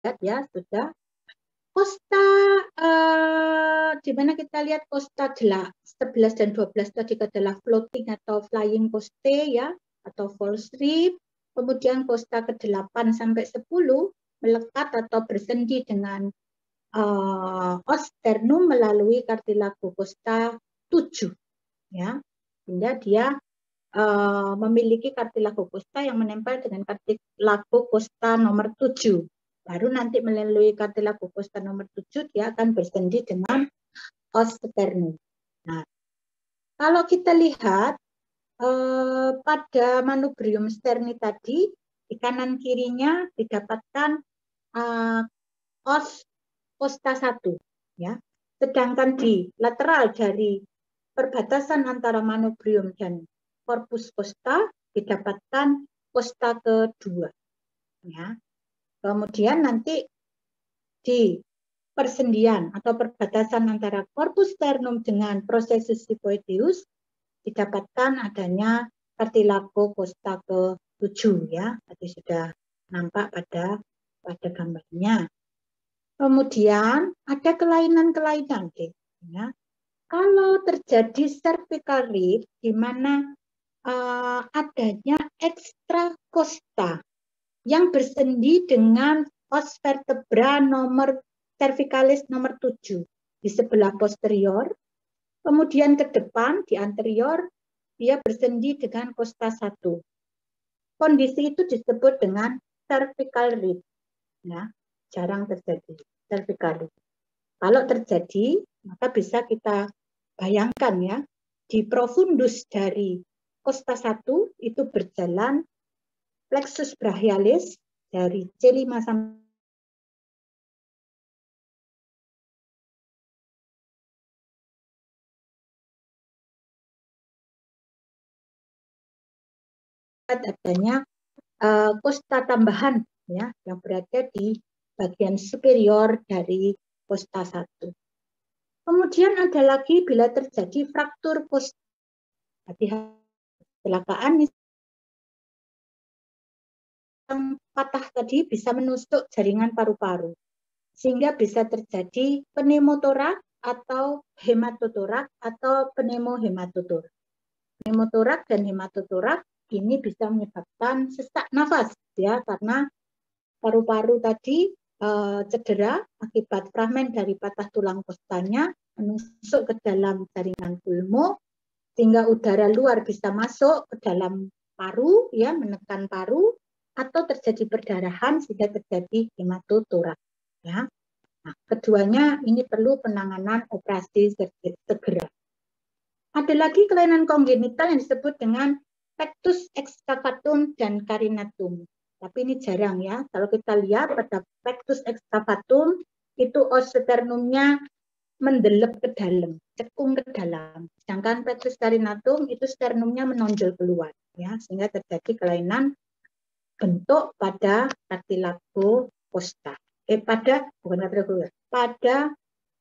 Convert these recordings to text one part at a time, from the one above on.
lihat ya, sudah. Kosta, di mana kita lihat kosta 11 dan 12 tadi adalah floating atau flying costae ya, atau fall strip. Kemudian kosta ke-8 sampai 10 melekat atau bersendi dengan osternum melalui kartilago kosta 7 ya. Sehingga dia memiliki kartilago kosta yang menempel dengan kartilago kosta nomor 7. Baru nanti melalui kartilago kosta nomor 7 dia akan bersendi dengan osternum. Nah, kalau kita lihat pada manubrium sterni tadi di kanan kirinya didapatkan os kosta 1 ya. Sedangkan di lateral dari perbatasan antara manubrium dan corpus costa didapatkan kosta kedua ya. Kemudian nanti di persendian atau perbatasan antara corpus sternum dengan processus xiphoideus didapatkan adanya kartilago kosta ke-7 ya. Tadi sudah nampak pada gambarnya. Kemudian ada kelainan-kelainan ya. Kalau terjadi cervical rib di mana adanya ekstra kosta yang bersendi dengan os vertebra nomor cervicalis nomor 7 di sebelah posterior, kemudian ke depan di anterior dia bersendi dengan kosta 1. Kondisi itu disebut dengan cervical rib. Ya, jarang terjadi cervical rib. Kalau terjadi, maka bisa kita bayangkan ya, di profundus dari kosta 1 itu berjalan plexus brachialis dari C5 sampai adanya kosta tambahan ya yang berada di bagian superior dari kosta 1. Kemudian ada lagi bila terjadi fraktur kosta. Kecelakaan yang patah tadi bisa menusuk jaringan paru-paru sehingga bisa terjadi pneumotorak atau hematotorak atau pneumohematotor. Pneumotorak dan hematotorak ini bisa menyebabkan sesak nafas ya karena paru-paru tadi cedera akibat fragmen dari patah tulang kostanya menusuk ke dalam jaringan pulmo sehingga udara luar bisa masuk ke dalam paru ya menekan paru atau terjadi perdarahan sehingga terjadi hematotorak ya. Nah, keduanya ini perlu penanganan operasi segera. Ada lagi kelainan kongenital yang disebut dengan pectus excavatum dan carinatum. Tapi ini jarang ya. Kalau kita lihat pada pectus excavatum itu os sternumnya mendelep ke dalam, cekung ke dalam. Sedangkan pectus carinatum itu sternumnya menonjol keluar ya, sehingga terjadi kelainan bentuk pada kartilago costa. Pada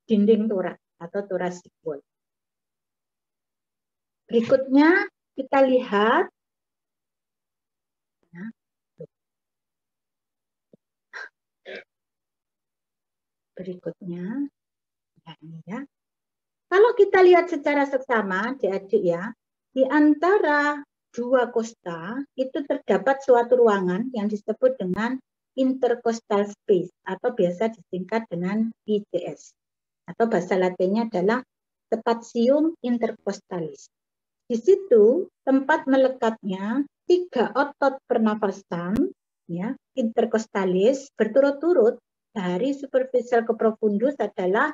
dinding torak atau thoracic wall. Berikutnya kita lihat berikutnya ya. Kalau kita lihat secara seksama adik-adik ya, di antara dua kosta itu terdapat suatu ruangan yang disebut dengan intercostal space atau biasa disingkat dengan ICS atau bahasa latinnya adalah spatium intercostalis. Di situ tempat melekatnya 3 otot pernafasan ya, intercostalis berturut-turut dari superficial ke profundus adalah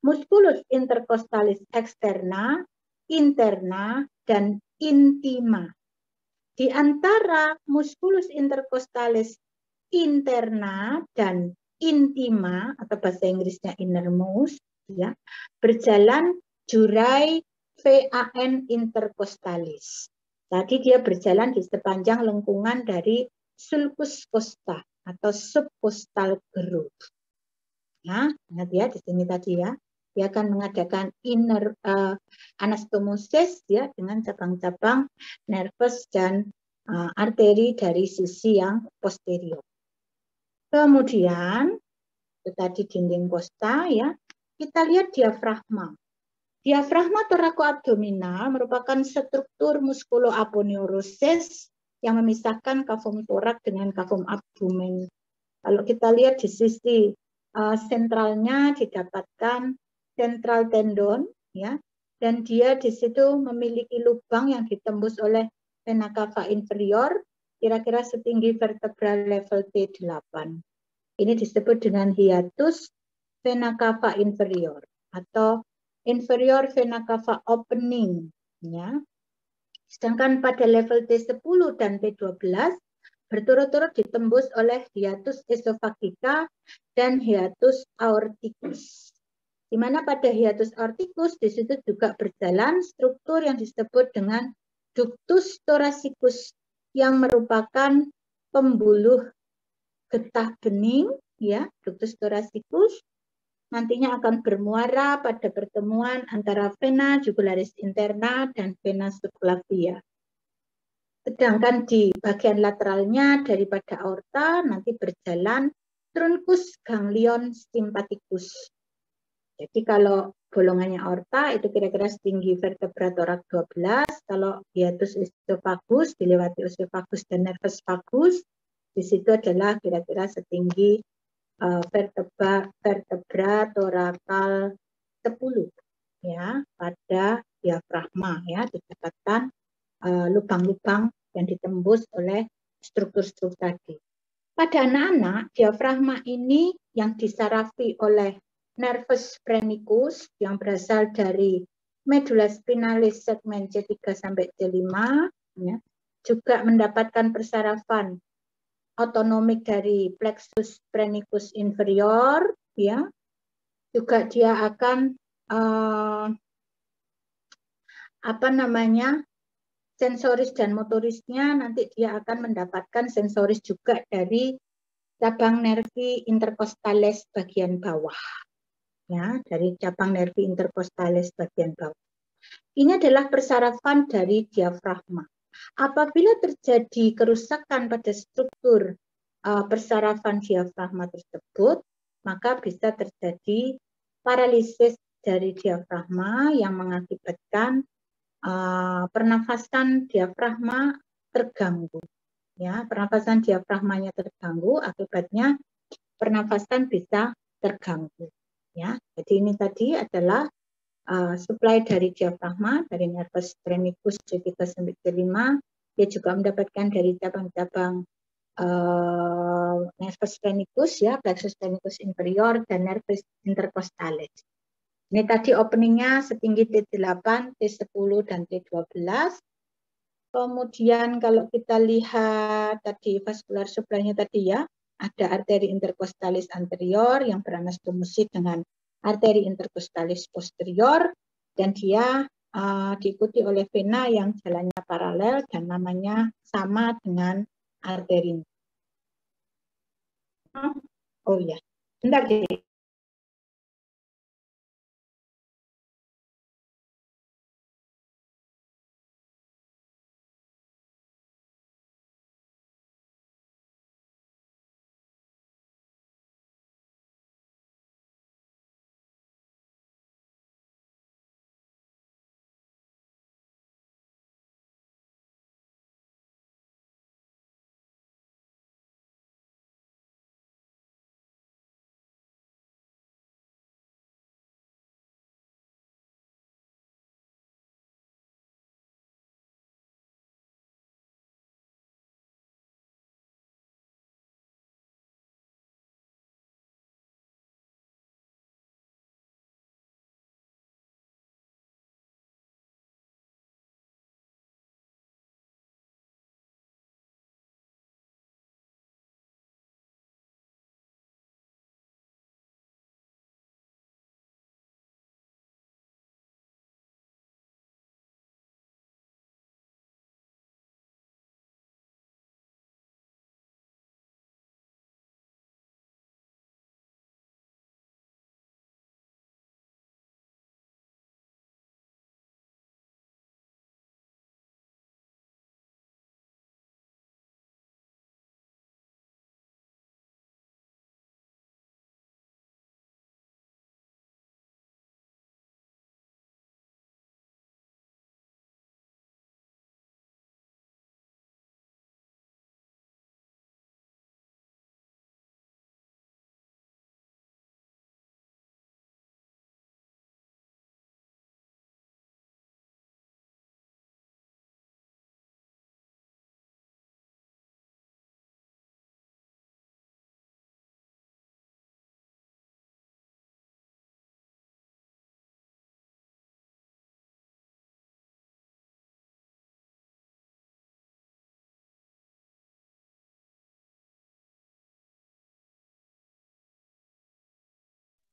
musculus intercostalis externa, interna, dan intima. Di antara musculus intercostalis interna dan intima atau bahasa Inggrisnya innermost ya, berjalan jurai VAN intercostalis. Tadi dia berjalan di sepanjang lengkungan dari sulcus costa atau subcostal groove. Nah, ingat ya di sini tadi ya, dia akan mengadakan anastomosis ya dengan cabang-cabang nervus dan arteri dari sisi yang posterior. Kemudian itu tadi dinding kosta ya. Kita lihat diafragma. Diafragma torakoabdominal merupakan struktur muskuloaponeurosis yang memisahkan kafum torak dengan kafum abdomen. Kalau kita lihat di sisi sentralnya didapatkan sentral tendon ya, dan dia di situ memiliki lubang yang ditembus oleh vena cava inferior kira-kira setinggi vertebra level T8. Ini disebut dengan hiatus vena cava inferior atau inferior vena cava opening ya. Sedangkan pada level T10 dan T12 berturut-turut ditembus oleh hiatus esophagica dan hiatus aorticus. Di mana pada hiatus aorticus di situ juga berjalan struktur yang disebut dengan ductus thoracicus yang merupakan pembuluh getah bening ya, ductus thoracicus nantinya akan bermuara pada pertemuan antara vena jugularis interna dan vena subclavia. Sedangkan di bagian lateralnya daripada aorta nanti berjalan truncus ganglion sympathicus. Jadi kalau bolongannya aorta itu kira-kira setinggi vertebra thorax 12, kalau hiatus esophagus dilewati esophagus dan nervus vagus, di situ adalah kira-kira setinggi vertebra torakal 10 ya pada diafragma ya, didapatkan lubang-lubang yang ditembus oleh struktur-struktur tadi. Pada anak-anak, diafragma ini yang disarafi oleh nervus phrenicus yang berasal dari medulla spinalis segmen C3 sampai C5 ya, juga mendapatkan persarafan otonomik dari plexus phrenicus inferior ya. Juga dia akan sensoris dan motorisnya nanti dia akan mendapatkan sensoris juga dari cabang nervi intercostales bagian bawah. Ya, dari cabang nervi intercostales bagian bawah. Ini adalah persarafan dari diafragma. Apabila terjadi kerusakan pada struktur persarafan diafragma tersebut, maka bisa terjadi paralisis dari diafragma yang mengakibatkan pernafasan diafragma terganggu. Ya, pernafasan diafragmanya terganggu, akibatnya pernafasan bisa terganggu. Ya, jadi ini tadi adalah supply dari diafragma, dari nervus phrenicus C3 sampai C5. Dia juga mendapatkan dari cabang-cabang nervus phrenicus ya, plexus phrenicus inferior dan nervus intercostalis. Ini tadi openingnya setinggi T8, T10, dan T12. Kemudian kalau kita lihat tadi vascular supply-nya tadi ya, ada arteri intercostalis anterior yang beranastomosis dengan arteri intercostalis posterior, dan dia diikuti oleh vena yang jalannya paralel dan namanya sama dengan arteri. Oh ya, bentar deh.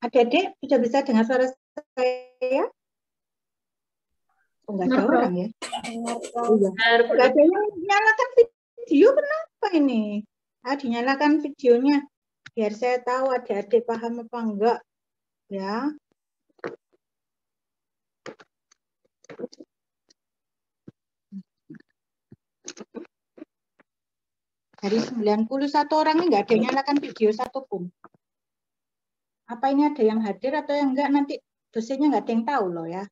Adik-adik sudah bisa dengar suara saya? Oh, nggak ada orang ya? Oh, iya. Nggak ada yang nyalakan video, kenapa ini? Dinyalakan videonya. Biar saya tahu adik-adik paham apa enggak. Ya. Dari 91 orang ini nggak ada yang nyalakan video satupun. Apa ini ada yang hadir atau yang enggak, nanti dosennya nggak ada yang tahu loh ya.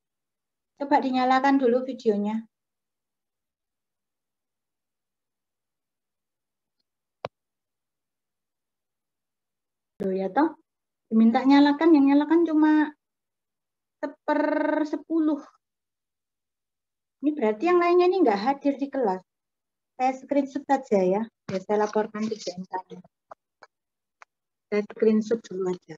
Coba dinyalakan dulu videonya. Loh ya toh, diminta nyalakan, yang nyalakan cuma 1/10. Ini berarti yang lainnya ini nggak hadir di kelas. Saya screenshot saja ya, biar saya laporkan ke BMKG. Saya screenshot dulu aja.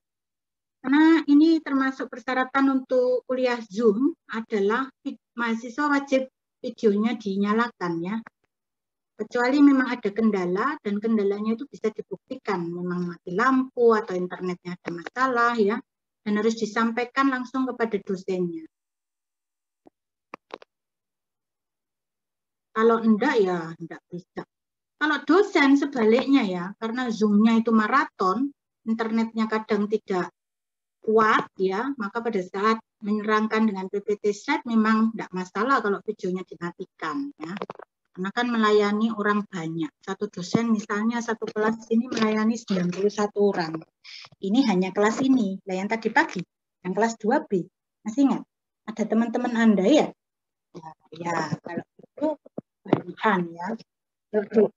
Karena ini termasuk persyaratan untuk kuliah Zoom adalah mahasiswa wajib videonya dinyalakan ya. Kecuali memang ada kendala dan kendalanya itu bisa dibuktikan, memang mati lampu atau internetnya ada masalah ya, dan harus disampaikan langsung kepada dosennya. Kalau enggak ya enggak bisa. Kalau dosen sebaliknya ya, karena Zoom-nya itu maraton, internetnya kadang tidak kuat ya, maka pada saat menerangkan dengan PPT slide memang tidak masalah kalau videonya dimatikan ya. Karena kan melayani orang banyak. Satu dosen misalnya satu kelas ini melayani 91 orang. Ini hanya kelas ini. Nah, yang tadi pagi, yang kelas 2B. Masih ingat? Ada teman-teman Anda ya? Ya, kalau itu bagian ya.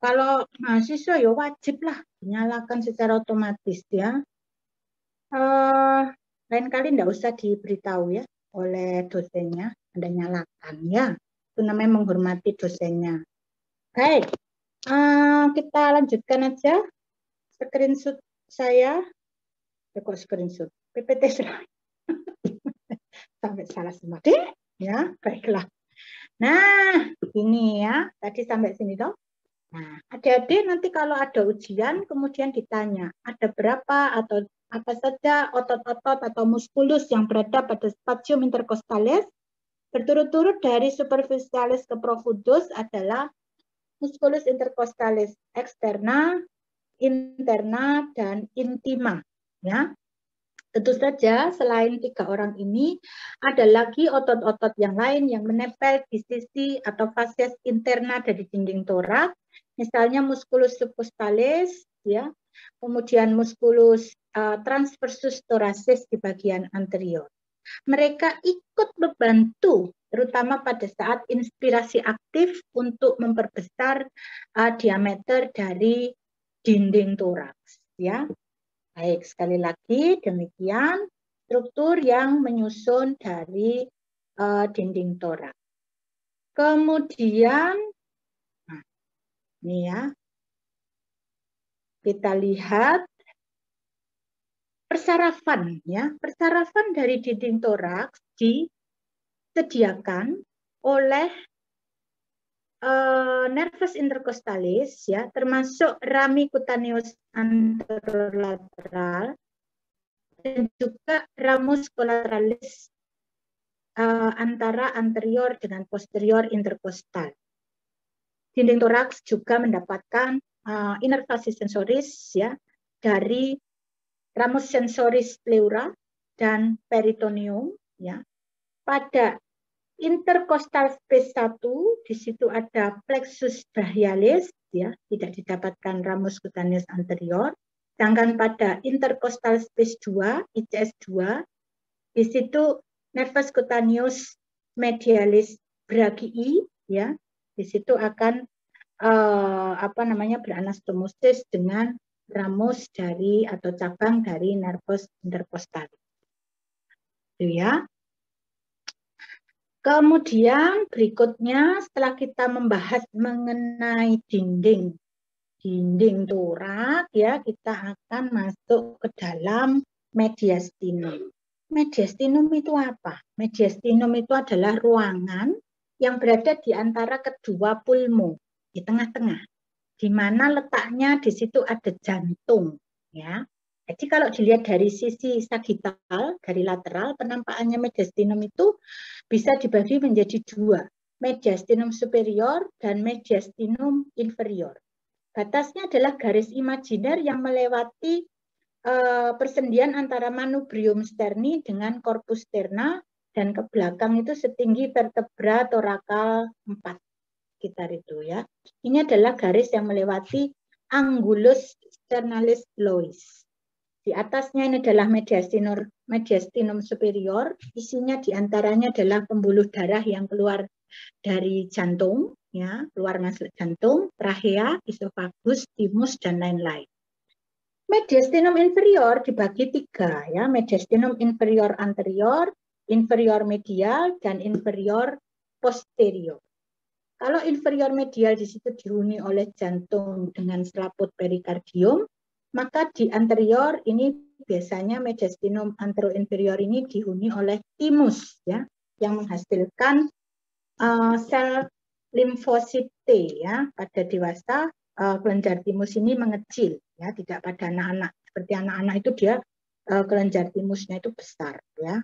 Kalau mahasiswa ya wajib lah dinyalakan secara otomatis ya. Lain kali enggak usah diberitahu ya oleh dosennya, Anda nyalakan ya. Itu namanya menghormati dosennya. Baik, kita lanjutkan aja. Screenshot saya. Kok screenshot? PPT slide. Sampai salah semua deh. Ya, baiklah. Nah, ini ya. Tadi sampai sini toh. Nah, adik-adik nanti kalau ada ujian kemudian ditanya, ada berapa atau apa saja otot-otot atau muskulus yang berada pada spatium intercostalis berturut-turut dari superficialis ke profundus adalah musculus intercostalis externa, interna, dan intima. Ya, tentu saja selain 3 orang ini ada lagi otot-otot yang lain yang menempel di sisi atau fasies interna dari dinding torak. Misalnya musculus subcostalis, ya, kemudian musculus transversus thoracis di bagian anterior. Mereka ikut membantu, terutama pada saat inspirasi aktif untuk memperbesar diameter dari dinding toraks. Ya, baik, sekali lagi demikian struktur yang menyusun dari dinding toraks. Kemudian, nah, ini ya, kita lihat persarafan ya, persarafan dari dinding toraks disediakan oleh nervus intercostalis ya, termasuk rami cutaneus anterolateral dan juga ramus colateralis antara anterior dengan posterior intercostal. Dinding toraks juga mendapatkan inervasi sensoris ya dari ramus sensoris pleura dan peritoneum ya. Pada intercostal space 1 di situ ada plexus brachialis ya, tidak didapatkan ramus cutaneus anterior. Sedangkan pada intercostal space 2 ICS 2 di situ nervus cutaneus medialis brachii ya. Di situ akan beranastomosis dengan ramus dari atau cabang dari nervus intercostalis. Itu ya. Kemudian berikutnya setelah kita membahas mengenai dinding torak ya, kita akan masuk ke dalam mediastinum. Mediastinum itu apa? Mediastinum itu adalah ruangan yang berada di antara kedua pulmo, di tengah-tengah. Di mana letaknya di situ ada jantung ya. Jadi kalau dilihat dari sisi sagittal, dari lateral, penampakannya mediastinum itu bisa dibagi menjadi dua, mediastinum superior dan mediastinum inferior. Batasnya adalah garis imajiner yang melewati persendian antara manubrium sterni dengan corpus sterna, dan ke belakang itu setinggi vertebra torakal 4 sekitar itu ya. Ini adalah garis yang melewati angulus sternalis lois. Di atasnya ini adalah mediastinum superior, isinya diantaranya adalah pembuluh darah yang keluar dari jantung, ya, keluar masuk jantung, trachea, esofagus, timus, dan lain-lain. Mediastinum inferior dibagi tiga, ya, mediastinum inferior anterior, inferior medial, dan inferior posterior. Kalau inferior medial di situ dihuni oleh jantung dengan selaput perikardium, maka di anterior ini biasanya mediastinum anteroinferior ini dihuni oleh timus, ya, yang menghasilkan sel limfosit T, ya. Pada dewasa kelenjar timus ini mengecil, ya, tidak pada anak-anak. Seperti anak-anak itu dia kelenjar timusnya itu besar, ya.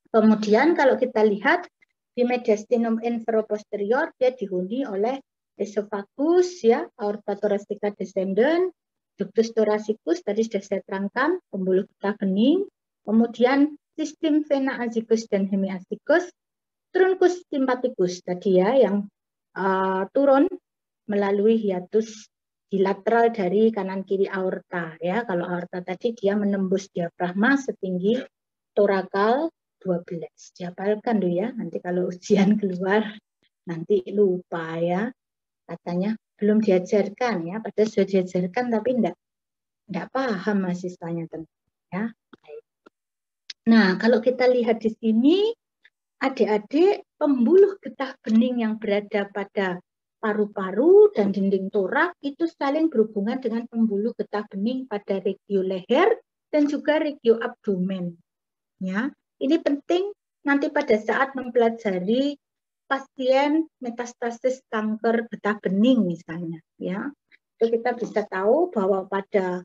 Kemudian kalau kita lihat di mediastinum inferior-posterior dia dihuni oleh esofagus, ya, aorta thoracika descendens, ductus thoracicus tadi sudah saya terangkan, pembuluh getah bening, kemudian sistem vena azicus dan hemiazicus, truncus sympathicus tadi ya yang turun melalui hiatus di lateral dari kanan kiri aorta, ya. Kalau aorta tadi dia menembus diafragma setinggi torakal 12. Dihafalkan tuh ya, nanti kalau ujian keluar nanti lupa ya. Katanya belum diajarkan ya, padahal sudah diajarkan tapi enggak paham mahasiswanya tentu ya. Nah, kalau kita lihat di sini adik-adik, pembuluh getah bening yang berada pada paru-paru dan dinding torak itu saling berhubungan dengan pembuluh getah bening pada regio leher dan juga regio abdomen. Ya, ini penting nanti pada saat mempelajari pasien metastasis kanker getah bening misalnya, ya. Itu kita bisa tahu bahwa pada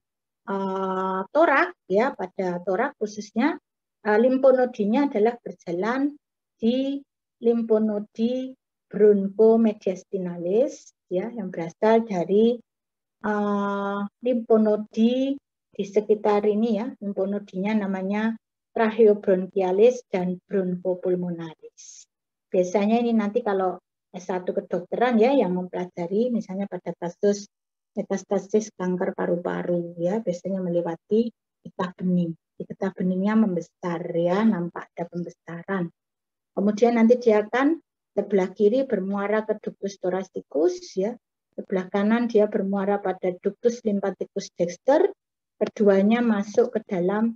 torak, ya, pada torak khususnya limfonodinya adalah berjalan di limfonodi bronchomediastinalis, ya, yang berasal dari limfonodi di sekitar ini ya, limfonodinya namanya tracheobronchialis dan bronchopulmonaris. Biasanya ini nanti kalau S1 kedokteran ya yang mempelajari misalnya pada kasus metastasis kanker paru-paru ya biasanya melewati getah bening. Di getah beningnya membesar ya, nampak ada pembesaran. Kemudian nanti dia akan sebelah kiri bermuara ke ductus thoracicus ya. Sebelah kanan dia bermuara pada ductus lymphaticus dexter. Keduanya masuk ke dalam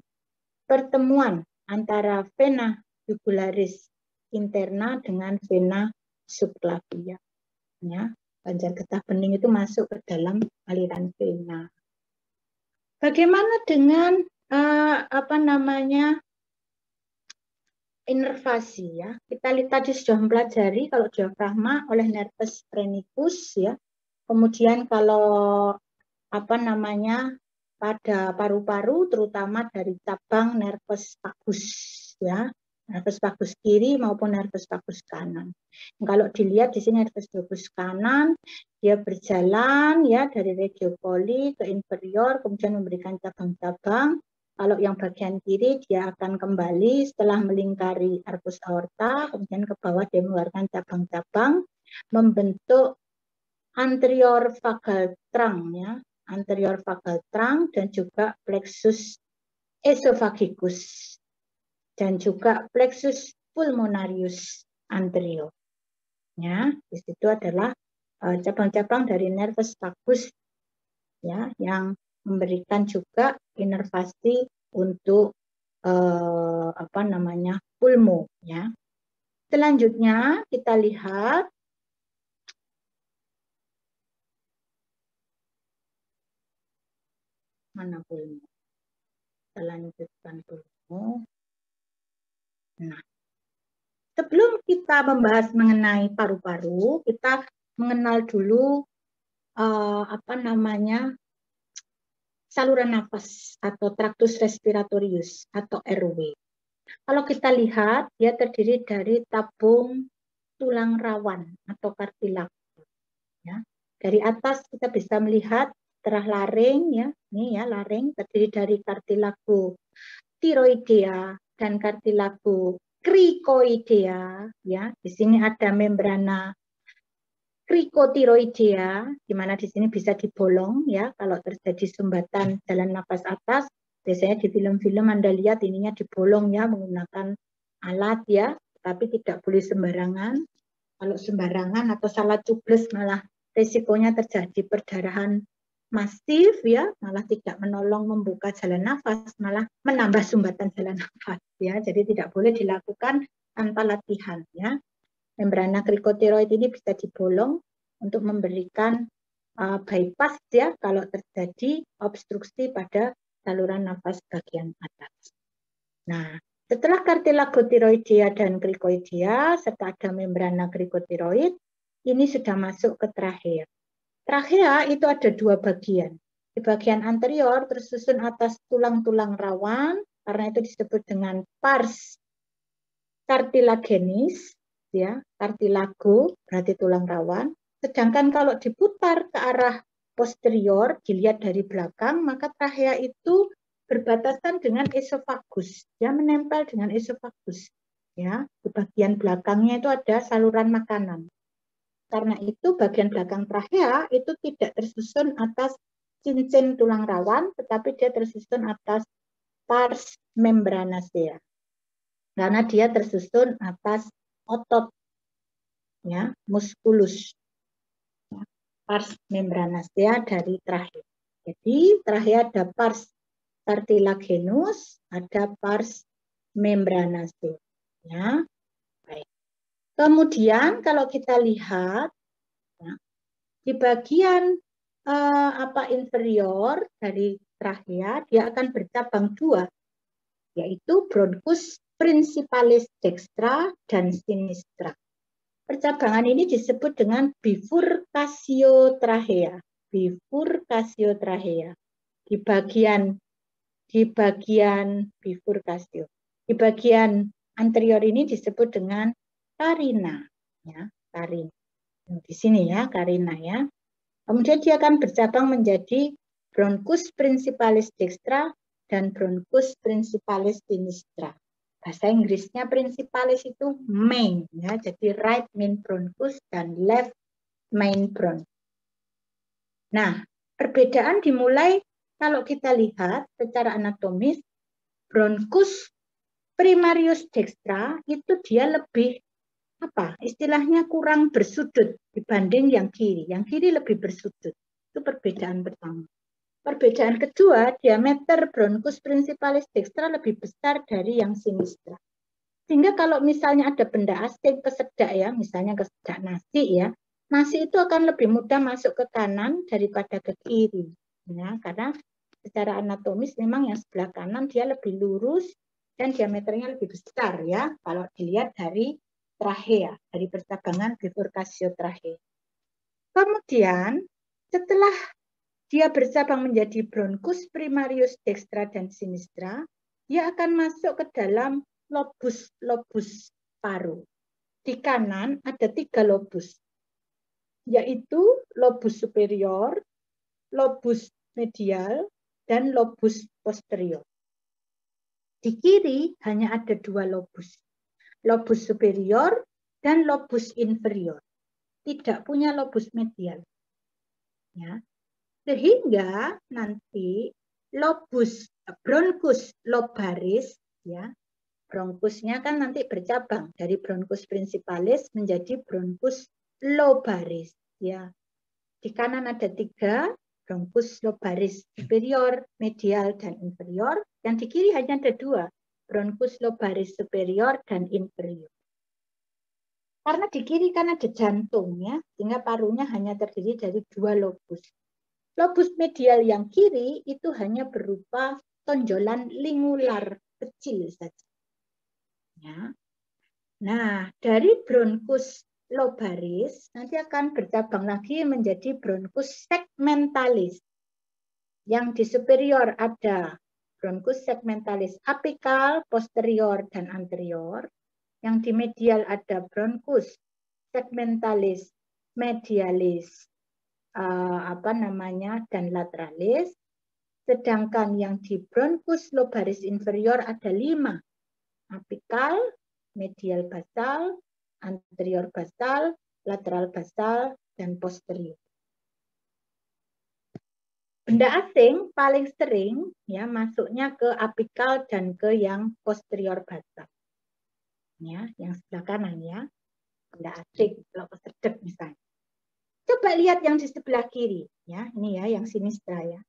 pertemuan antara vena jugularis interna dengan vena subclavia. Ya, panjang getah bening itu masuk ke dalam aliran vena. Bagaimana dengan inervasi ya? Kita lihat tadi sudah mempelajari kalau diafragma oleh nervus phrenicus ya. Kemudian kalau pada paru-paru terutama dari cabang nervus vagus ya, nervus vagus kiri maupun nervus vagus kanan. Kalau dilihat di sini nervus vagus kanan dia berjalan ya dari regio coli ke inferior kemudian memberikan cabang-cabang. Kalau yang bagian kiri dia akan kembali setelah melingkari arcus aorta kemudian ke bawah dia mengeluarkan cabang-cabang membentuk anterior vagal trunk ya. Anterior vagal trunk dan juga plexus esophagus dan juga plexus pulmonarius anterior. Ya, di situ adalah cabang-cabang dari nervus vagus ya yang memberikan juga inervasi untuk pulmo ya. Selanjutnya kita lihat mana pulmo. Kita lanjutkan pulmo. Nah, sebelum kita membahas mengenai paru-paru, kita mengenal dulu saluran nafas atau traktus respiratorius atau airway. Kalau kita lihat, dia terdiri dari tabung tulang rawan atau kartilago. Ya. Dari atas kita bisa melihat setelah laring, ya, ini ya laring terdiri dari kartilago tiroidea dan kartilago krikoidea. Ya, di sini ada membrana krikotiroidea, di mana di sini bisa dibolong ya kalau terjadi sumbatan jalan nafas atas. Biasanya di film-film Anda lihat ininya dibolong ya menggunakan alat ya, tapi tidak boleh sembarangan. Kalau sembarangan atau salah cubles malah risikonya terjadi perdarahan masif ya, malah tidak menolong membuka jalan nafas, malah menambah sumbatan jalan nafas ya. Jadi tidak boleh dilakukan tanpa latihan ya. Membrana krikotiroid ini bisa dibolong untuk memberikan bypass ya kalau terjadi obstruksi pada saluran nafas bagian atas. Nah, setelah kartilago tiroidea dan krikoidea serta ada membrana krikotiroid, ini sudah masuk ke trachea. Trachea itu ada dua bagian. Di bagian anterior tersusun atas tulang-tulang rawan, karena itu disebut dengan pars cartilaginis, ya, cartilago berarti tulang rawan. Sedangkan kalau diputar ke arah posterior, dilihat dari belakang, maka trachea itu berbatasan dengan esofagus, ya, menempel dengan esofagus. Ya, di bagian belakangnya itu ada saluran makanan. Karena itu bagian belakang trachea itu tidak tersusun atas cincin tulang rawan, tetapi dia tersusun atas pars membranacea. Karena dia tersusun atas otot, ya, muskulus, ya, pars membranacea dari trachea. Jadi trachea ada pars cartilaginous, ada pars membranacea. Ya. Baik. Kemudian kalau kita lihat ya, di bagian inferior dari trachea dia akan bercabang dua, yaitu bronchus principalis dextra dan sinistra. Percabangan ini disebut dengan bifurcatio trachea. Bifurcatio trachea. Di bagian bifurcatio. Di bagian anterior ini disebut dengan carina, ya, carina. Di sini ya, carina ya. Kemudian dia akan bercabang menjadi bronchus principalis dextra dan bronchus principalis sinistra. Bahasa Inggrisnya principalis itu main, ya, jadi right main bronchus dan left main bronchus. Nah, perbedaan dimulai kalau kita lihat secara anatomis, bronchus primarius dextra itu dia lebih istilahnya kurang bersudut dibanding yang kiri. Yang kiri lebih bersudut. Itu perbedaan pertama. Perbedaan kedua, diameter bronchus principalis dextra lebih besar dari yang sinistra. Sehingga kalau misalnya ada benda asing kesedak ya, misalnya kesedak nasi ya, nasi itu akan lebih mudah masuk ke kanan daripada ke kiri. Ya, karena secara anatomis memang yang sebelah kanan dia lebih lurus dan diameternya lebih besar ya, kalau dilihat dari trachea, dari percabangan bifurcatio trachea. Kemudian setelah dia bercabang menjadi bronchus primarius dextra dan sinistra, dia akan masuk ke dalam lobus paru. Di kanan ada 3 lobus, yaitu lobus superior, lobus medial, dan lobus posterior. Di kiri hanya ada 2 lobus, lobus superior dan lobus inferior. Tidak punya lobus medial. Ya. Sehingga nanti bronchus lobaris, ya, bronkusnya kan nanti bercabang dari bronchus principalis menjadi bronchus lobaris, ya. Di kanan ada 3, bronchus lobaris superior, medial, dan inferior. Yang di kiri hanya ada 2, bronchus lobaris superior dan inferior. Karena di kiri kan ada jantung, ya, sehingga parunya hanya terdiri dari 2 lobus. Lobus medial yang kiri itu hanya berupa tonjolan lingular kecil saja. Ya. Nah, dari bronchus lobaris nanti akan bercabang lagi menjadi bronchus segmentalis. Yang di superior ada bronkus segmentalis apikal, posterior, dan anterior. Yang di medial ada bronkus segmentalis medialis dan lateralis. Sedangkan yang di bronkus lobaris inferior ada 5. Apikal, medial basal, anterior basal, lateral basal, dan posterior. Benda asing paling sering ya masuknya ke apikal dan ke yang posterior basal. Ya, yang sebelah kanan ya. Benda asing kalau sedep misalnya. Coba lihat yang di sebelah kiri ya. Ini ya yang sinistra ya.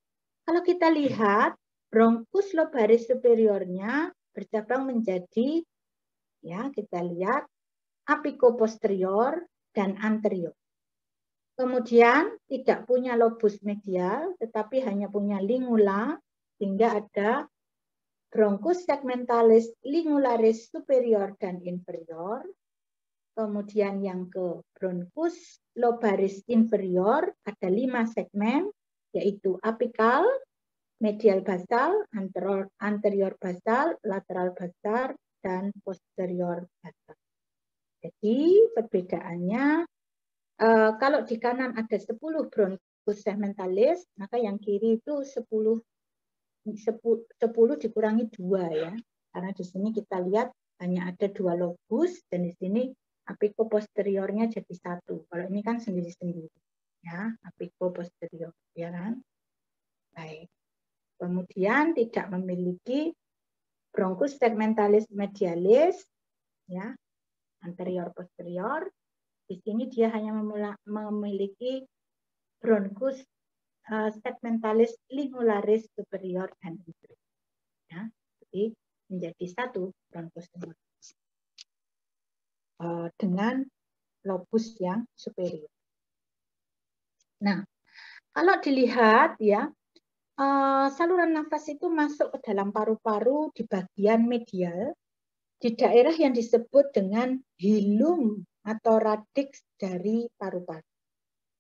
Kalau kita lihat bronkus lobaris superiornya bercabang menjadi ya kita lihat apikoposterior dan anterior. Kemudian tidak punya lobus medial, tetapi hanya punya lingula, sehingga ada bronkus segmentalis lingularis superior dan inferior. Kemudian yang ke bronkus lobaris inferior ada 5 segmen, yaitu apikal, medial basal, anterior basal, lateral basal, dan posterior basal. Jadi perbedaannya kalau di kanan ada 10 bronkus segmentalis, maka yang kiri itu 10 dikurangi 2 ya. Karena di sini kita lihat hanya ada 2 lobus dan di sini apikoposteriornya jadi 1. Kalau ini kan sendiri-sendiri ya, apikoposterior ya kan. Baik. Kemudian tidak memiliki bronkus segmentalis medialis ya, anterior posterior. Di sini dia hanya memiliki bronkus segmentalis lingularis superior dan inferior. Ya, jadi menjadi 1 bronkus dengan lobus yang superior. Nah, kalau dilihat ya, saluran nafas itu masuk ke dalam paru-paru di bagian medial, di daerah yang disebut dengan hilum atau radix dari paru-paru.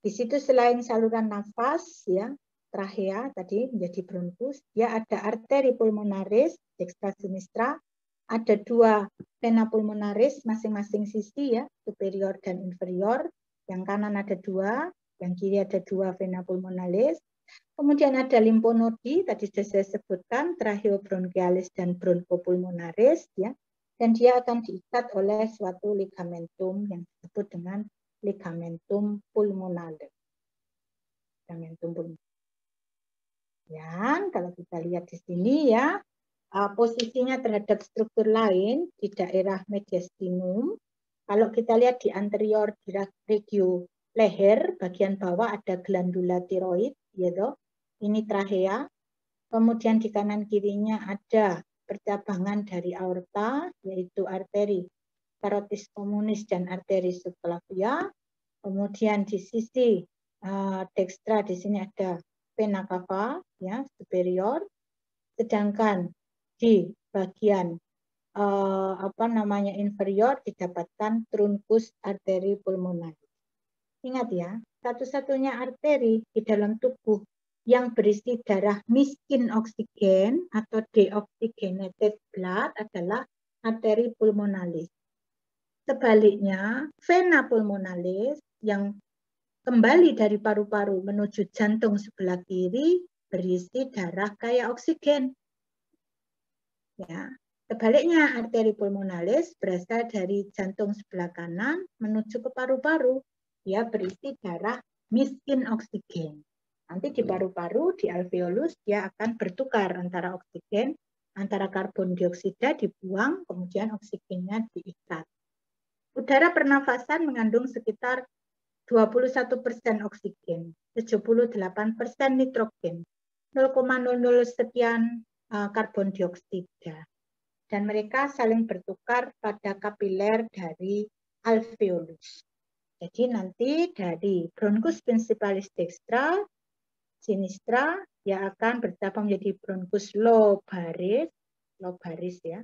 Di situ selain saluran nafas ya, trachea tadi menjadi bronkus, dia ada arteri pulmonaris dextra sinistra, ada 2 vena pulmonaris masing-masing sisi ya, superior dan inferior. Yang kanan ada 2, yang kiri ada 2 vena pulmonalis. Kemudian ada limfonodi, tadi sudah saya sebutkan, tracheobronchialis dan bronchopulmonaris ya. Dan dia akan diikat oleh suatu ligamentum yang disebut dengan ligamentum pulmonalis. Ligamentum pulmonalis. Yang kalau kita lihat di sini ya, posisinya terhadap struktur lain di daerah mediastinum. Kalau kita lihat di anterior di regio leher, bagian bawah ada glandula tiroid, gitu. Ini trachea. Kemudian di kanan kirinya ada percabangan dari aorta, yaitu arteri carotis communis dan arteri subclavia. Kemudian di sisi dextra di sini ada vena cava ya, superior. Sedangkan di bagian inferior didapatkan trunkus arteri pulmonalis. Ingat ya, satu-satunya arteri di dalam tubuh yang berisi darah miskin oksigen atau deoxygenated blood adalah arteri pulmonalis. Sebaliknya, vena pulmonalis yang kembali dari paru-paru menuju jantung sebelah kiri berisi darah kaya oksigen. Ya. Sebaliknya, arteri pulmonalis berasal dari jantung sebelah kanan menuju ke paru-paru. Dia berisi darah miskin oksigen. Nanti di paru-paru, di alveolus, dia akan bertukar antara oksigen, antara karbon dioksida dibuang, kemudian oksigennya diikat. Udara pernafasan mengandung sekitar 21% oksigen, 78% nitrogen, 0,00 sekian karbon dioksida. Dan mereka saling bertukar pada kapiler dari alveolus. Jadi nanti dari bronkus principalis dextra, sinistra, dia akan bercabang menjadi bronkus lobaris ya.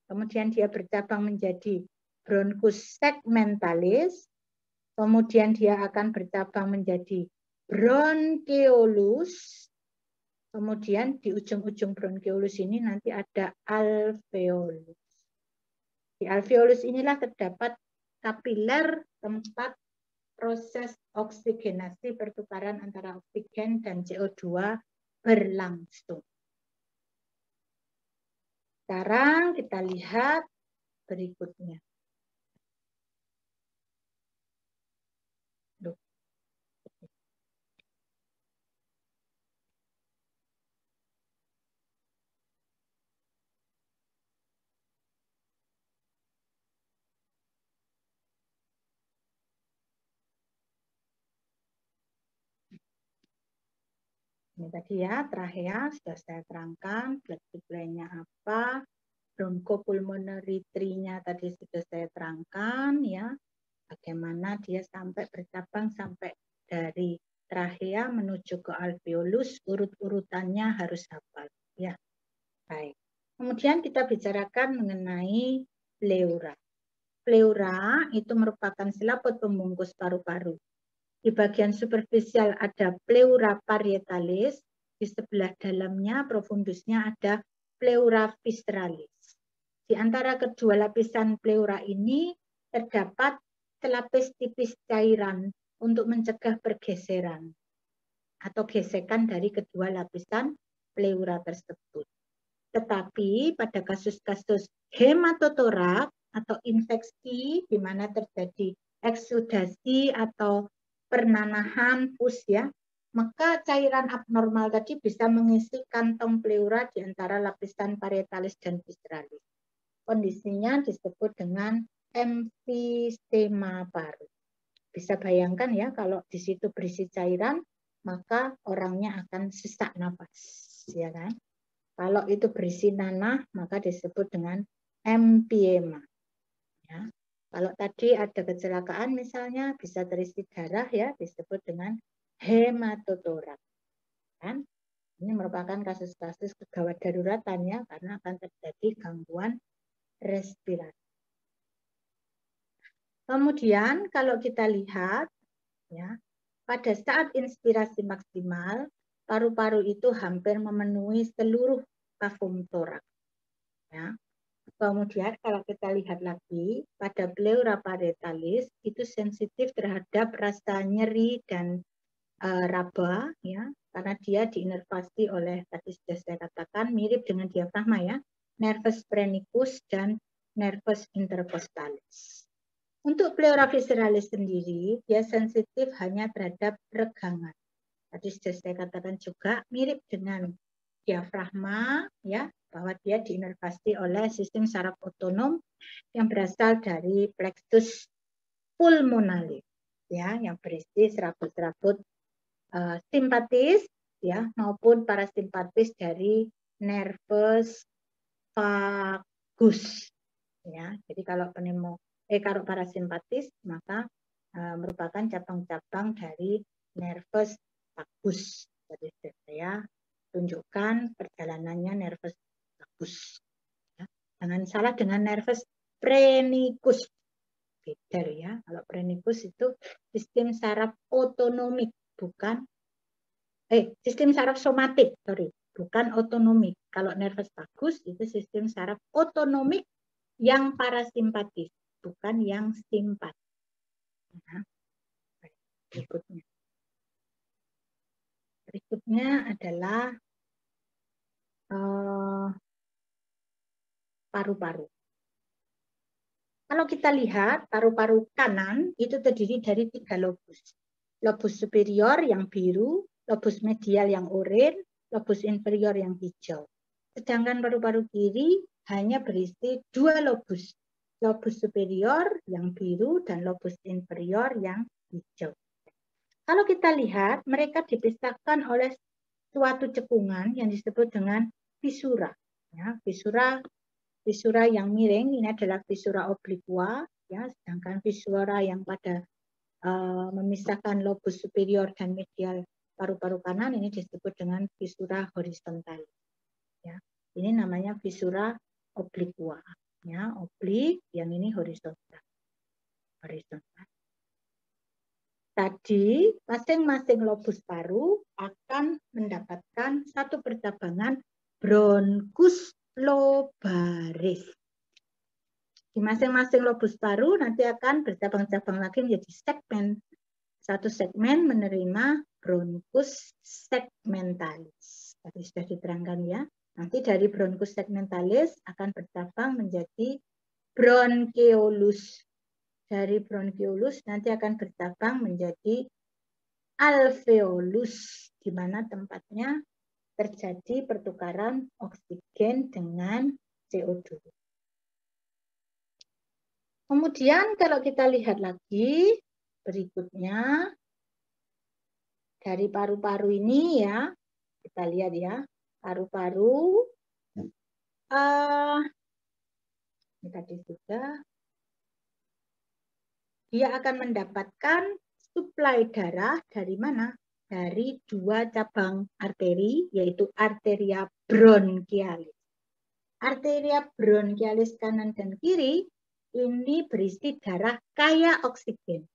Kemudian dia bercabang menjadi bronkus segmentalis, kemudian dia akan bercabang menjadi broncheolus, Kemudian di ujung-ujung bronkiolus ini nanti ada alveolus. Di alveolus inilah terdapat kapiler tempat proses oksigenasi pertukaran antara oksigen dan CO2 berlangsung. Sekarang kita lihat berikutnya. Ini tadi ya, trachea sudah saya terangkan, blood supply-nya apa, bronchopulmonary tree-nya tadi sudah saya terangkan ya, bagaimana dia sampai bercabang sampai dari trachea menuju ke alveolus, urut-urutannya harus hafal ya. Baik. Kemudian kita bicarakan mengenai pleura. Pleura itu merupakan selaput pembungkus paru-paru. Di bagian superficial ada pleura parietalis, di sebelah dalamnya profundusnya ada pleura visceralis. Di antara kedua lapisan pleura ini terdapat selapis tipis cairan untuk mencegah pergeseran atau gesekan dari kedua lapisan pleura tersebut. Tetapi pada kasus-kasus hematotorak atau infeksi di mana terjadi eksudasi atau pernanahan pus ya, maka cairan abnormal tadi bisa mengisi kantong pleura di antara lapisan parietalis dan visceralis. Kondisinya disebut dengan emfisema paru. Bisa bayangkan ya, kalau di situ berisi cairan, maka orangnya akan sesak nafas, ya kan? Kalau itu berisi nanah, maka disebut dengan empiema. Ya. Kalau tadi ada kecelakaan misalnya, bisa terisi darah ya, disebut dengan hematotorak. Kan? Ini merupakan kasus-kasus kegawat daruratan ya, karena akan terjadi gangguan respirasi. Kemudian kalau kita lihat, ya, pada saat inspirasi maksimal, paru-paru itu hampir memenuhi seluruh kafum toraks. Ya. Kemudian kalau kita lihat lagi pada pleura parietalis itu sensitif terhadap rasa nyeri dan raba ya, karena dia diinervasi oleh tadi sudah saya katakan mirip dengan diafragma ya, nervus phrenicus dan nervus intercostalis. Untuk pleura visceralis sendiri dia sensitif hanya terhadap regangan. Tadi sudah saya katakan juga mirip dengan diafragma ya, bahwa dia diinervasi oleh sistem saraf otonom yang berasal dari plexus pulmonalis ya, yang berisi serabut-serabut simpatis ya maupun parasimpatis dari nervus vagus ya. Jadi kalau kalau parasimpatis maka merupakan cabang-cabang dari nervus vagus. Jadi saya tunjukkan perjalanannya nervus vagus. Ya. Jangan salah dengan nervus phrenicus. Beda ya. Kalau phrenicus itu sistem saraf otonomik, bukan sistem saraf somatik, bukan otonomik. Kalau nervus vagus itu sistem saraf otonomik yang parasimpatis, bukan yang simpatis. Nah, berikutnya adalah paru-paru. Kalau kita lihat paru-paru kanan itu terdiri dari 3 lobus. Lobus superior yang biru, lobus medial yang oranye, lobus inferior yang hijau. Sedangkan paru-paru kiri hanya berisi 2 lobus. Lobus superior yang biru dan lobus inferior yang hijau. Kalau kita lihat, mereka dipisahkan oleh suatu cekungan yang disebut dengan fisura. Ya, fisura yang miring ini adalah fisura obliqua, ya, sedangkan fisura yang pada memisahkan lobus superior dan medial paru-paru kanan ini disebut dengan fisura horizontal. Ya, ini namanya fisura obliqua, ya, oblik, yang ini horizontal. tadi masing-masing lobus paru akan mendapatkan satu percabangan bronkus lobaris. Di masing-masing lobus paru nanti akan bercabang-cabang lagi menjadi segmen. Satu segmen menerima bronkus segmentalis. Tadi sudah diterangkan ya. Nanti dari bronkus segmentalis akan bercabang menjadi bronkeolus. Dari bronkeolus nanti akan bercabang menjadi alveolus, di mana tempatnya terjadi pertukaran oksigen dengan CO2. Kemudian kalau kita lihat lagi berikutnya dari paru-paru ini ya, kita lihat ya, paru-paru ini tadi sudah, dia akan mendapatkan suplai darah dari mana? Dari dua cabang arteri, yaitu arteria bronchialis. Arteria bronchialis kanan dan kiri ini berisi darah kaya oksigen.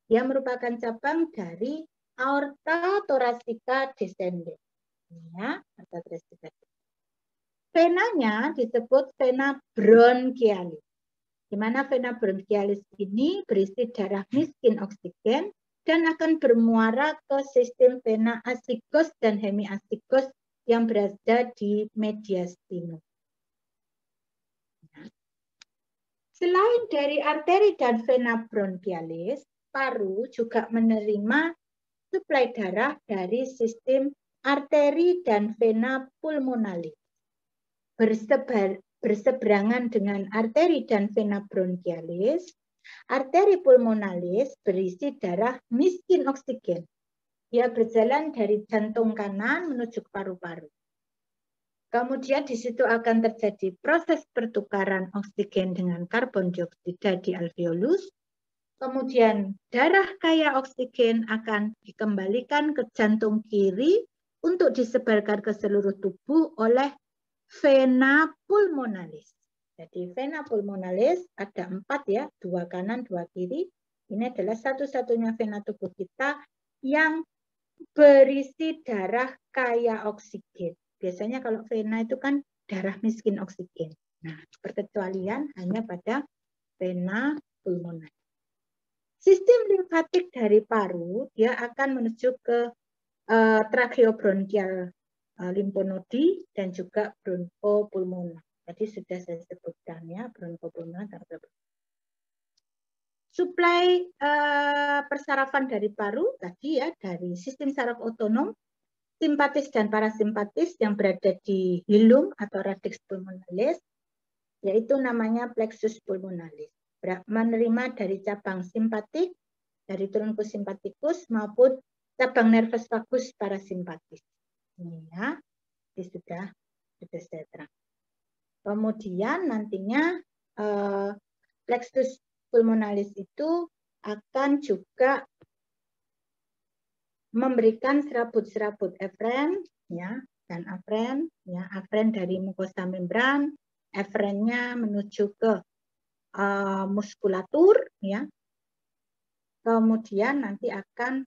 Dia merupakan cabang dari aorta thoracika descendens. Ya, aorta thoracika. Venanya disebut vena bronchialis. Di mana vena bronchialis ini berisi darah miskin oksigen dan akan bermuara ke sistem vena asigos dan hemiasigos yang berada di mediastinum. Selain dari arteri dan vena bronchialis, paru juga menerima suplai darah dari sistem arteri dan vena pulmonalis. Berseberangan dengan arteri dan vena bronchialis, arteri pulmonalis berisi darah miskin oksigen. Dia berjalan dari jantung kanan menuju ke paru-paru. Kemudian di situ akan terjadi proses pertukaran oksigen dengan karbon dioksida di alveolus. Kemudian darah kaya oksigen akan dikembalikan ke jantung kiri untuk disebarkan ke seluruh tubuh oleh vena pulmonalis. Jadi vena pulmonalis ada 4 ya, 2 kanan, 2 kiri. Ini adalah satu-satunya vena tubuh kita yang berisi darah kaya oksigen. Biasanya kalau vena itu kan darah miskin oksigen. Nah, perkecualian hanya pada vena pulmonalis. Sistem limfatik dari paru, dia akan menuju ke tracheobronchial limfonodi dan juga bronchopulmonar. Tadi sudah saya sebutkan ya, bronchopulmonar. Suplai persarafan dari paru tadi ya, dari sistem saraf otonom, simpatis dan parasimpatis yang berada di hilum atau radix pulmonalis, yaitu namanya plexus pulmonalis. Menerima dari cabang simpatik, dari truncus sympathicus maupun cabang nervus vagus parasimpatis. Ini ya, ini sudah saya terang. Kemudian nantinya plexus pulmonalis itu akan juga memberikan serabut-serabut efren ya, dan afren ya, afren dari mukosa membran, efrennya menuju ke muskulatur ya. Kemudian nanti akan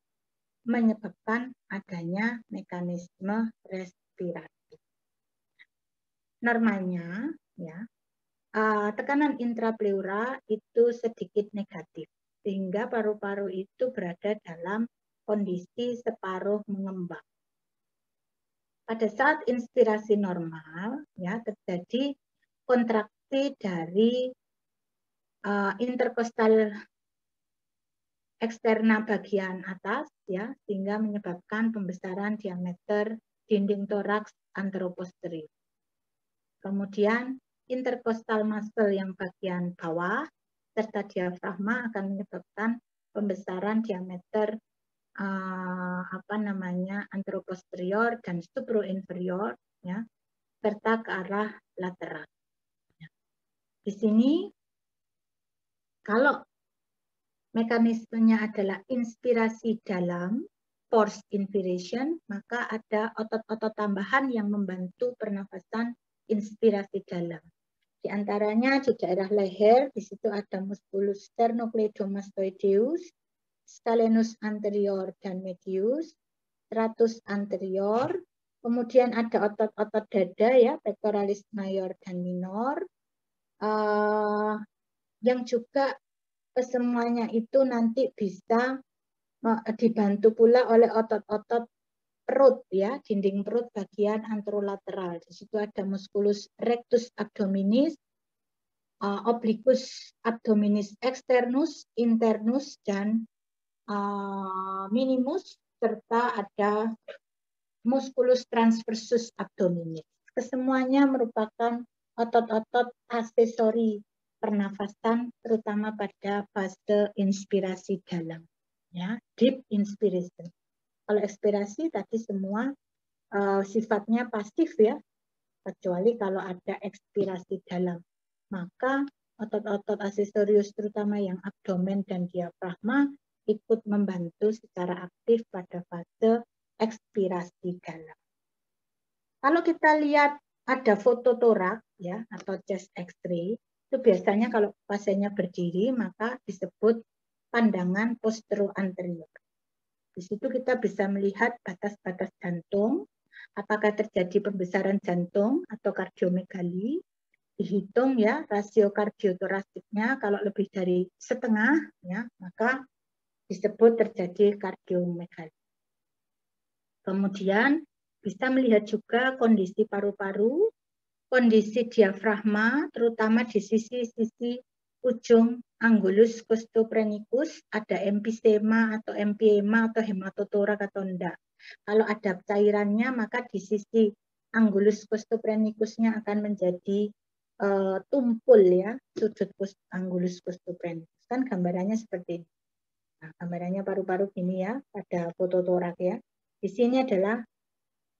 menyebabkan adanya mekanisme respirasi. Normalnya ya, tekanan intrapleura itu sedikit negatif sehingga paru-paru itu berada dalam kondisi separuh mengembang. Pada saat inspirasi normal ya, terjadi kontraksi dari interkostal eksterna bagian atas ya, sehingga menyebabkan pembesaran diameter dinding toraks anteroposterior. Kemudian interkostal muscle yang bagian bawah serta diafragma akan menyebabkan pembesaran diameter anteroposterior dan suprainferior ya, serta ke arah lateral. Di sini kalau mekanismenya adalah inspirasi dalam, forced inspiration, maka ada otot-otot tambahan yang membantu pernafasan inspirasi dalam. Di antaranya di daerah leher, di situ ada musculus sternocleidomastoideus, scalenus anterior dan medius, stratus anterior, kemudian ada otot-otot dada ya, pectoralis major dan minor, yang juga kesemuanya itu nanti bisa dibantu pula oleh otot-otot perut ya, dinding perut bagian anterolateral. Di situ ada musculus rectus abdominis, obliquus abdominis externus, internus, dan minimus, serta ada musculus transversus abdominis. Kesemuanya merupakan otot-otot aksesori pernafasan, terutama pada fase inspirasi dalam, ya, deep inspiration. Kalau ekspirasi tadi semua sifatnya pasif ya, kecuali kalau ada ekspirasi dalam. Maka otot-otot aksesorius terutama yang abdomen dan diafragma ikut membantu secara aktif pada fase ekspirasi dalam. Kalau kita lihat ada foto torak ya atau chest X-ray, itu biasanya kalau pasiennya berdiri maka disebut pandangan postero-anterior. Di situ kita bisa melihat batas-batas jantung, apakah terjadi pembesaran jantung atau kardiomegali. Dihitung ya rasio kardiotorasiknya, kalau lebih dari setengah ya maka disebut terjadi kardiomegali. Kemudian bisa melihat juga kondisi paru-paru, kondisi diafragma, terutama di sisi-sisi ujung anggulus costophrenicus, ada empisema atau empiema atau hematotorak atau enggak. Kalau ada cairannya maka di sisi anggulus costophrenicusnya akan menjadi tumpul ya, sudut anggulus costophrenicus. Kan gambarannya seperti ini. Nah, gambarannya paru-paru gini ya, pada foto torak ya. Di sini adalah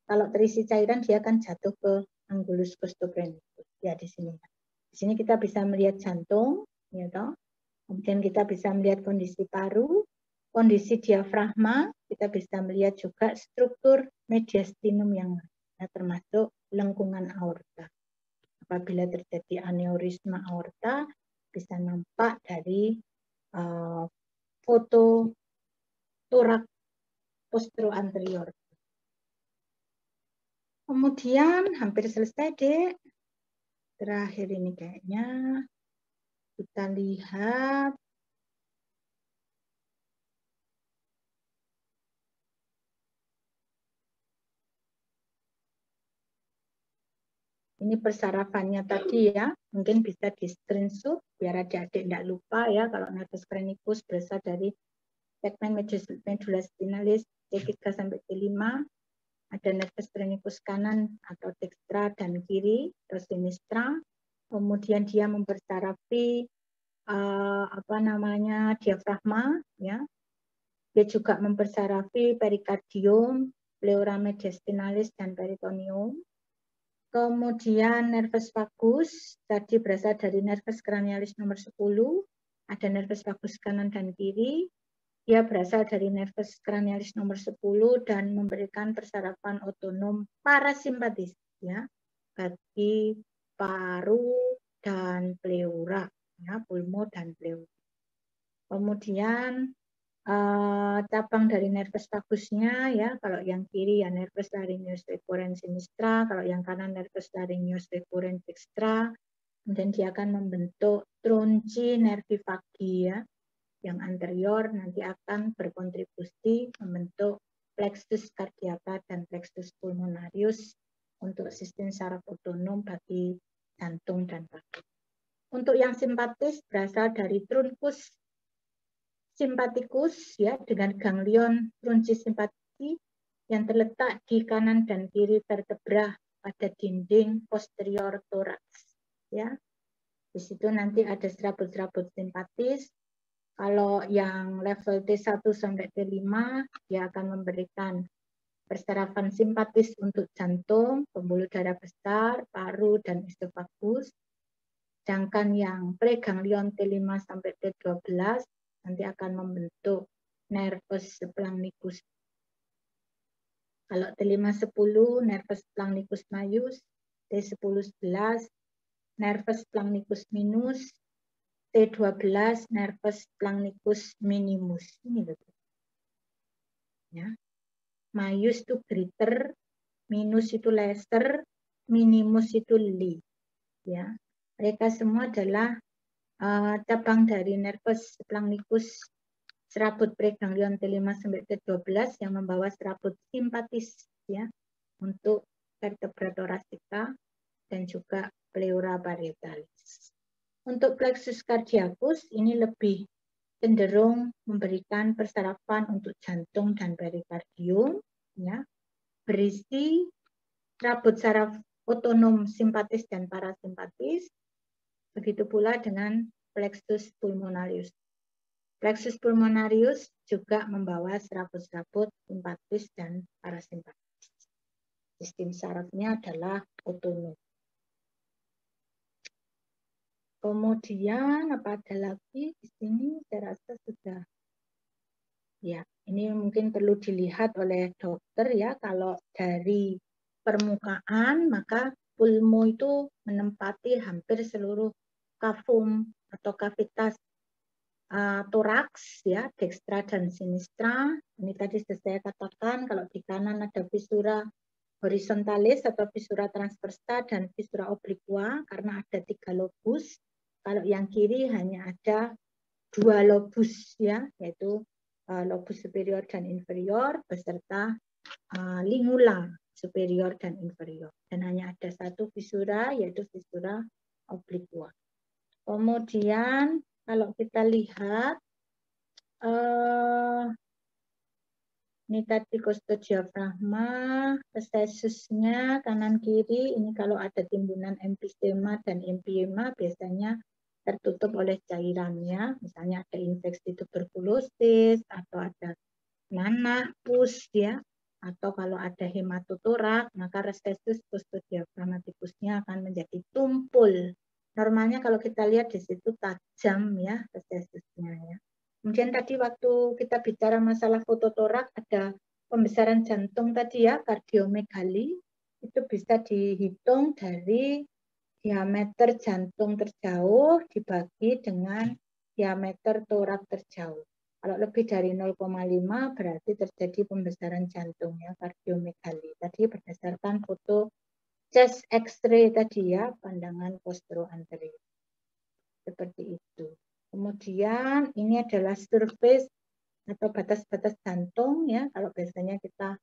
kalau terisi cairan dia akan jatuh ke anggulus costophrenicus. Ya di sini. Di sini kita bisa melihat jantung, ya toh. Kemudian kita bisa melihat kondisi paru, kondisi diafragma, kita bisa melihat juga struktur mediastinum yang ya, termasuk lengkungan aorta. Apabila terjadi aneurisma aorta, bisa nampak dari foto torak postero-anterior. Kemudian hampir selesai, Dek. Terakhir ini kayaknya kita lihat ini persarafannya tadi ya, mungkin bisa di screenshot biar adik-adik tidak lupa ya kalau nervus phrenicus berasal dari segmen medulla spinalis T3 sampai T5, ada nervus phrenicus kanan atau dextra dan kiri atau sinistra, kemudian dia mempersarafi diafragma ya. Dia juga mempersarafi perikardium, pleura mediastinalis dan peritoneum. Kemudian nervus vagus, tadi berasal dari nervus cranialis nomor 10, ada nervus vagus kanan dan kiri. Dia berasal dari nervus cranialis nomor 10 dan memberikan persarapan otonom parasimpatis ya, bagi paru dan pleura, ya, pulmo dan pleura. Kemudian cabang dari nervus vagusnya ya, kalau yang kiri ya nervus laryngeus recurrens sinistra, kalau yang kanan nervus laryngeus recurrens dextra. Kemudian dia akan membentuk trunci nervi vagi ya, yang anterior nanti akan berkontribusi membentuk plexus cardiaca dan plexus pulmonarius untuk sistem saraf otonom bagi jantung dan vagi. Untuk yang simpatis berasal dari truncus simpaticus ya, dengan ganglion trunci simpati yang terletak di kanan dan kiri vertebra pada dinding posterior toraks ya. Di situ nanti ada serabut-serabut simpatis. Kalau yang level T1 sampai T5 dia akan memberikan persarafan simpatis untuk jantung, pembuluh darah besar, paru dan esofagus. Sedangkan yang preganglion T5 sampai T12 nanti akan membentuk nervus splanchnicus. Kalau T5-10 nervus splanchnicus majus, T10-11 nervus splanchnicus minus, T12 nervus splanchnicus minimus. Ini loh. Ya. Maius itu greater, minus itu lesser, minimus itu li. Ya. Mereka semua adalah cabang dari nervus splanchnicus serabut preganglion T5 sampai T12 yang membawa serabut simpatis ya untuk vertebra thoracica dan juga pleura parietalis. Untuk plexus cardiacus ini lebih cenderung memberikan persarafan untuk jantung dan perikardium ya, berisi serabut saraf otonom simpatis dan parasimpatis. Begitu pula dengan plexus pulmonarius. Plexus pulmonarius juga membawa serabut-serabut simpatis dan parasimpatis. Sistem sarafnya adalah otonom. Kemudian apa ada lagi di sini? Saya rasa sudah. Ya, ini mungkin perlu dilihat oleh dokter ya. Kalau dari permukaan maka pulmo itu menempati hampir seluruh kafum atau kavitas toraks ya, dextra dan sinistra. Ini tadi sudah saya katakan kalau di kanan ada visura horizontalis atau visura transversa dan visura obliqua karena ada 3 lobus. Kalau yang kiri hanya ada 2 lobus ya, yaitu lobus superior dan inferior beserta lingula superior dan inferior. Dan hanya ada 1 visura yaitu visura obliqua. Kemudian kalau kita lihat ini tadi costodiafragma, recessusnya kanan kiri. Ini kalau ada timbunan emfisema dan empiema biasanya tertutup oleh cairannya. Misalnya ada infeksi tuberkulosis atau ada nanah, pus ya. Atau kalau ada hematotorak, maka recessus costodiafragmaticusnya akan menjadi tumpul. Normalnya kalau kita lihat di situ tajam ya recessusnya ya. Kemudian tadi waktu kita bicara masalah fototorak ada pembesaran jantung tadi ya, kardiomegali. Itu bisa dihitung dari diameter jantung terjauh dibagi dengan diameter torak terjauh. Kalau lebih dari 0,5 berarti terjadi pembesaran jantung ya, kardiomegali. Tadi berdasarkan foto chest X-ray tadi ya, pandangan posterior-anterior. Seperti itu. Kemudian ini adalah surface atau batas-batas jantung ya. Kalau biasanya kita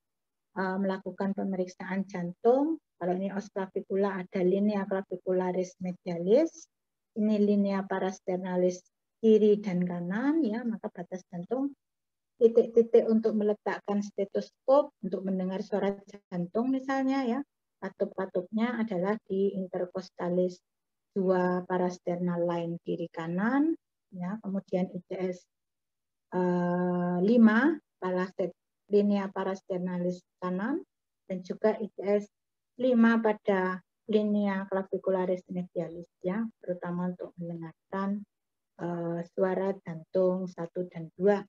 melakukan pemeriksaan jantung, kalau ini os clavicula ada linea clavicularis medialis, ini linea parasternalis kiri dan kanan ya, maka batas jantung. Titik-titik untuk meletakkan stetoskop untuk mendengar suara jantung misalnya ya. Katup-katupnya adalah di intercostalis 2 parasternal line kiri kanan. Ya, kemudian ICS 5 linea parasternalis kanan dan juga ICS 5 pada linea clavicularis medialis ya, terutama untuk mendengarkan suara jantung 1 dan 2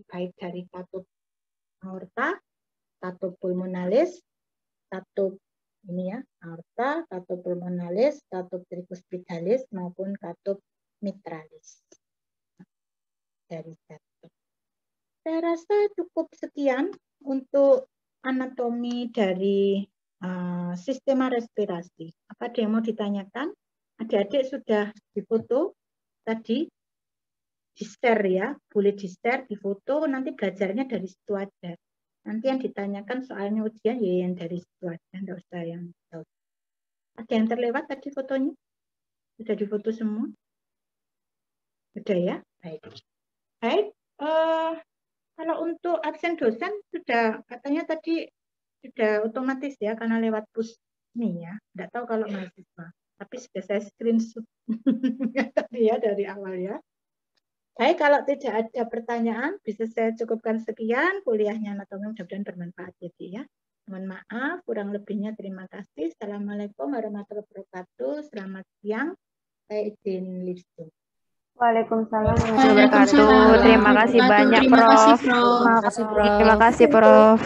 baik dari katup aorta, katup pulmonalis, katup ini ya, aorta, katup pulmonalis, katup tricuspidalis maupun katup mitralis dari jantung. Saya rasa cukup sekian untuk anatomi dari sistema respirasi. Apa ada yang mau ditanyakan? Adik-adik sudah difoto tadi, di-share ya, boleh di-share, difoto, nanti belajarnya dari situ aja. Nanti yang ditanyakan soalnya ujian ya yang dari situ aja, enggak usah yang tahu. Ada yang terlewat tadi fotonya? Sudah difoto semua? Sudah ya? Baik. Baik. Kalau untuk absen dosen sudah katanya tadi sudah otomatis ya karena lewat push nih ya. Enggak tahu kalau mahasiswa. Tapi sudah saya screenshot tadi ya dari awal ya. Baik, kalau tidak ada pertanyaan bisa saya cukupkan sekian kuliahnya anatomi, mudah-mudahan bermanfaat ya. Mohon maaf, kurang lebihnya terima kasih. Assalamualaikum warahmatullahi wabarakatuh. Selamat siang. Saya izin live Zoom. Waalaikumsalam warahmatullahi wabarakatuh. Terima kasih banyak, Prof. Terima kasih, Prof. Terima kasih, Prof.